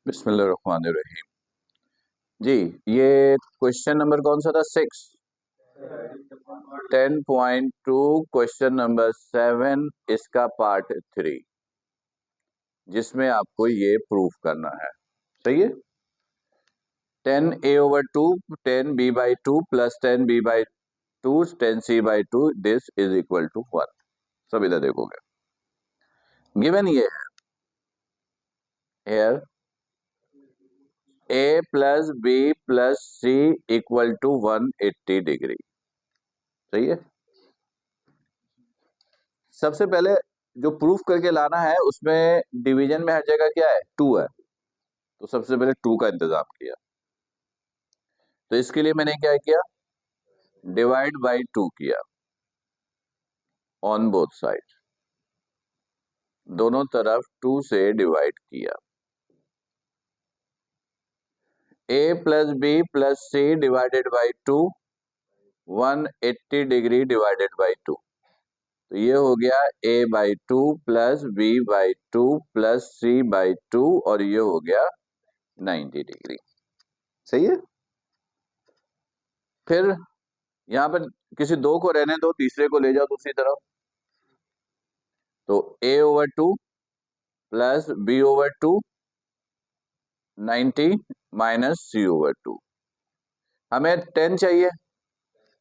बिस्मिल्लाहिर्रहमानिर्रहीम। जी, ये question number कौन सा था? 6। 10.2 क्वेश्चन नंबर 7 इसका पार्ट 3, जिसमें आपको ये प्रूफ करना है। सही है। 10a/2 10b/2 plus 10b/2 10c/2 this is equal to 1। सब इधर देखोगे। गिवन ये है here a plus b plus c equal to 180 degree. सही है। सबसे पहले जो प्रूफ करके लाना है उसमें डिवीजन में हर जगह क्या है? 2 है। तो सबसे पहले 2 का इंतजाम किया। तो इसके लिए मैंने क्या किया? डिवाइड बाय 2 किया ऑन बोथ साइड। दोनों तरफ 2 से डिवाइड किया। a plus B plus C divided by 2 180 degree divided by 2। तो ये हो गया a/2 plus b/2 plus c/2 और ये हो गया 90 डिग्री। सही है। फिर यहां पर किसी दो को रहने दो, तीसरे को ले जाओ दूसरी तरफ। तो a/2 plus b/2 90 minus c/2। हमें 10 चाहिए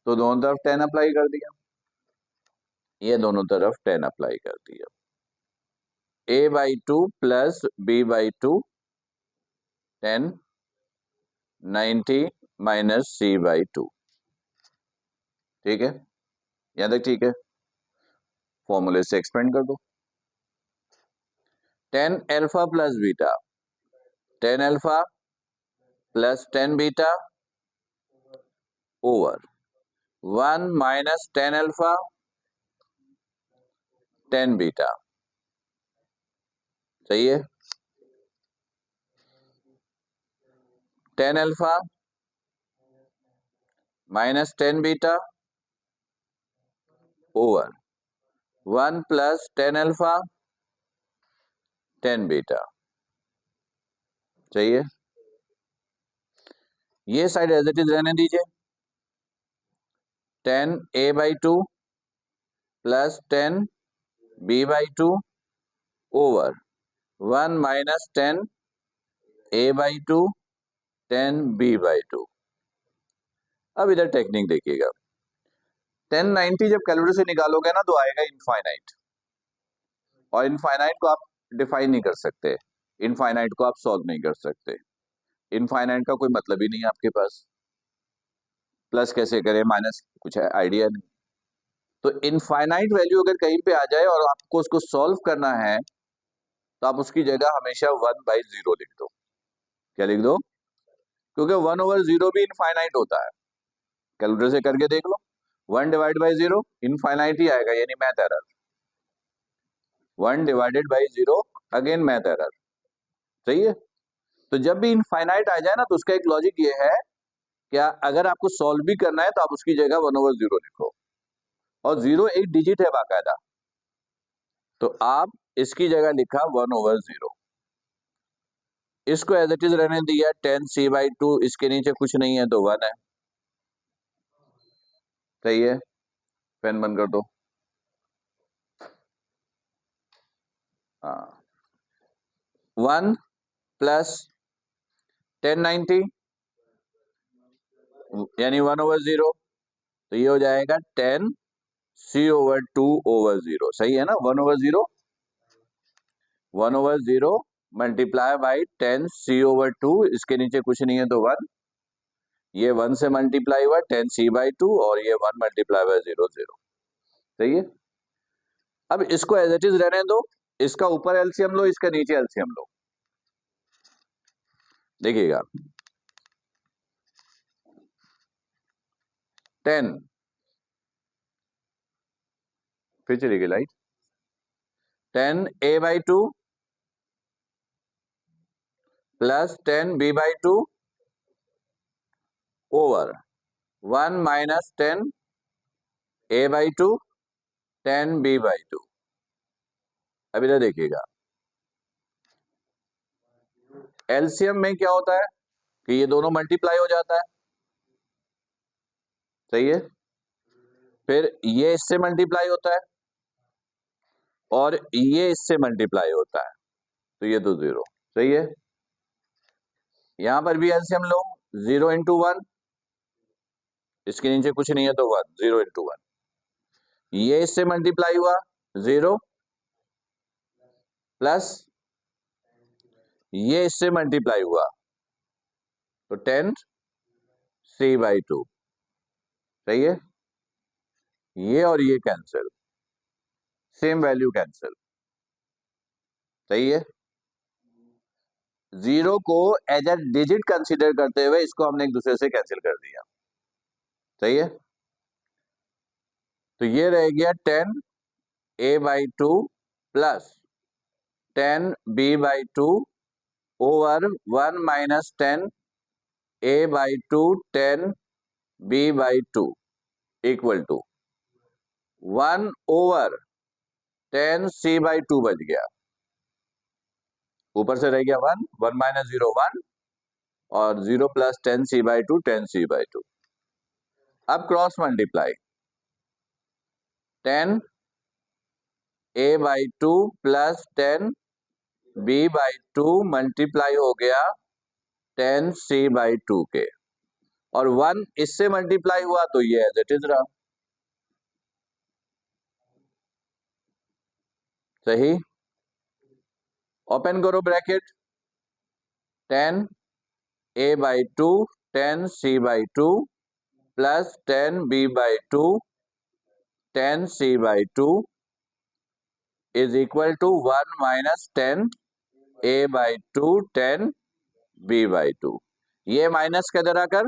तो दोनों तरफ 10 अप्लाई कर दिया। ये दोनों तरफ 10 अप्लाई कर दिया। a/2 plus b/2 10 90 minus c/2। ठीक है। यहां तक ठीक है। फॉर्मूले से एक्सपेंड कर दो। 10 alpha plus beta 10 alpha plus 10 beta over 1 minus 10 alpha 10 beta. सही है। 10 alpha minus 10 beta over 1 plus 10 alpha 10 beta. सही है। ये साइड एज इट इज रहने दीजिए। 10 a/2 plus 10 b/2 over 1 minus 10 a/2 10 b/2। अब इधर टेक्निक देखिएगा। 1090 जब कैलकुलेटर से निकालोगे ना तो आएगा इनफाइनाइट। और इनफाइनाइट को आप डिफाइन नहीं कर सकते, इनफाइनाइट को आप सॉल्व नहीं कर सकते। इनफाइनाइट का कोई मतलब ही नहीं है आपके पास। प्लस कैसे करें, माइनस कुछ है आइडिया नहीं। तो इनफाइनाइट वैल्यू अगर कहीं पे आ जाए और आपको उसको सॉल्व करना है तो आप उसकी जगह हमेशा 1/0 लिख दो। क्या लिख दो? क्योंकि 1/0 भी इनफाइनाइट होता है। कैलकुलेटर से करके देख लो। 1/0 इनफाइनाइट ही आएगा, यानी math error. 1/0 again math error. सही है। तो जब भी इनफाइनाइट आ जाए ना तो उसका एक लॉजिक ये है, क्या अगर आपको सॉल्व भी करना है तो आप उसकी जगह 1/0 लिखो। और 0 एक डिजिट है बाकायदा। तो आप इसकी जगह लिखा 1/0। इसको एज इट इज रहने दिया 10c/2। इसके नीचे कुछ नहीं है तो 1 है। सही है। पेन बंद कर दो। हाँ। 1 प्लस 1090 यानी 1/0। तो ये हो जाएगा 10c/2/0। सही है ना। 1/0 1/0 मल्टीप्लाई बाई 10c/2। इसके नीचे कुछ नहीं है तो 1। ये 1 से मल्टीप्लाई हुआ 10c/2 और ये 1 मल्टीप्लाई बाय 0 0। सही है। अब इसको एज इट इज रहने दो। इसका ऊपर एलसीएम लो, इसका नीचे एलसीएम लो। देखिएगा 10 फिर चली गई light. 10a/2 plus 10b/2 over 1 minus 10a/2 10b/2। अब इधर देखिएगा एलसीएम में क्या होता है कि ये दोनों मल्टीप्लाई हो जाता है, सही है। फिर ये इससे मल्टीप्लाई होता है और ये इससे मल्टीप्लाई होता है, तो ये तो 0, सही है। यहां पर भी एलसीएम लो, 0 इंटू 1, इसके नीचे कुछ नहीं है तो 1, 0 इंटू 1। ये इससे मल्टीप्लाई हुआ 0 प्लस ये इससे मल्टीप्लाई हुआ तो 10 3/2, सही है। ये और ये कैंसिल, सेम वैल्यू कैंसिल, सही है। 0 को एज ए डिजिट कंसीडर करते हुए इसको हमने एक दूसरे से कैंसिल कर दिया, सही है। तो ये रह गया 10a/2 plus 10b/2 over 1 minus 10a/2 10b/2 equal to 1 over 10c/2 बच गया, ऊपर से रह गया 1, 1 माइनस 0 1 और 0 प्लस 10c/2 10c/2। अब cross multiply, 10a/2 plus 10b/2 multiply हो गया 10c/2 के, और 1 इससे मल्टीप्लाई हुआ तो ये एज इट इज रहा, सही। ओपन करो bracket, 10a/2 10c/2 plus 10b/2 10c/2 is equal to 1 minus 10a/2 10b/2। ये माइनस का इधर आकर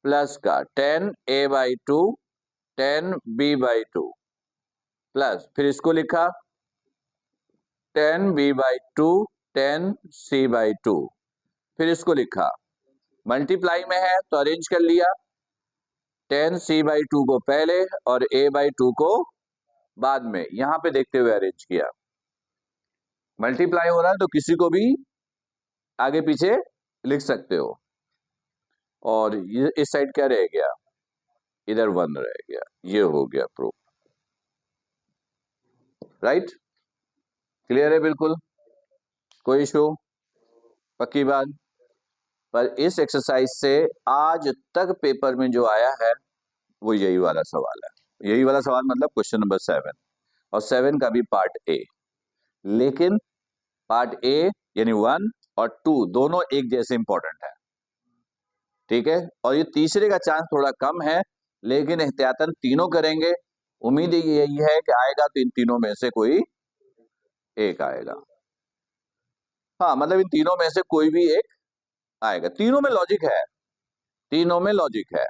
प्लस का 10a/2 10b/2 प्लस, फिर इसको लिखा 10b/2 10c/2, फिर इसको लिखा, मल्टीप्लाई में है तो अरेंज कर लिया, 10c/2 को पहले और a/2 को बाद में, यहां पे देखते हुए अरेंज किया। मल्टीप्लाई हो रहा है तो किसी को भी आगे पीछे लिख सकते हो, और ये इस साइड क्या रह गया, इधर 1 रह गया, ये हो गया प्रूफ, राइट। क्लियर है बिल्कुल, कोई इशू, पक्की बात। पर इस एक्सरसाइज से आज तक पेपर में जो आया है वो यही वाला सवाल है, यही वाला सवाल मतलब क्वेश्चन नंबर 7, और 7 का भी पार्ट ए। लेकिन पार्ट ए यानी 1 और 2 दोनों एक जैसे इंपॉर्टेंट है, ठीक है। और ये तीसरे का चांस थोड़ा कम है, लेकिन एहतियातन तीनों करेंगे। उम्मीद यही है कि आएगा तो इन तीनों में से कोई एक आएगा, हाँ मतलब इन तीनों में से कोई भी एक आएगा, तीनों में लॉजिक है, तीनों में लॉजिक है।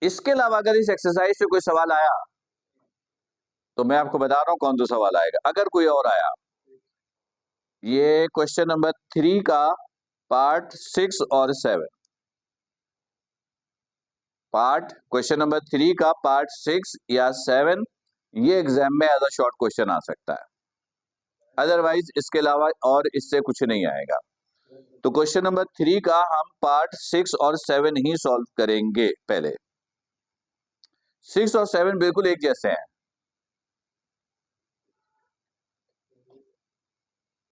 इसके अलावा अगर इस एक्सरसाइज से कोई सवाल आया तो मैं आपको बता रहा हूं कौन सा सवाल आएगा। अगर कोई और आया, ये क्वेश्चन नंबर 3 का पार्ट 6 और 7, क्वेश्चन नंबर 3 का पार्ट 6 या 7, ये एग्जाम में एज अ शॉर्ट क्वेश्चन आ सकता है, अदरवाइज इसके अलावा और इससे कुछ नहीं आएगा। तो क्वेश्चन नंबर 3 का हम पार्ट 6 और 7 ही सॉल्व करेंगे। पहले 6 और 7 बिल्कुल एक जैसे हैं,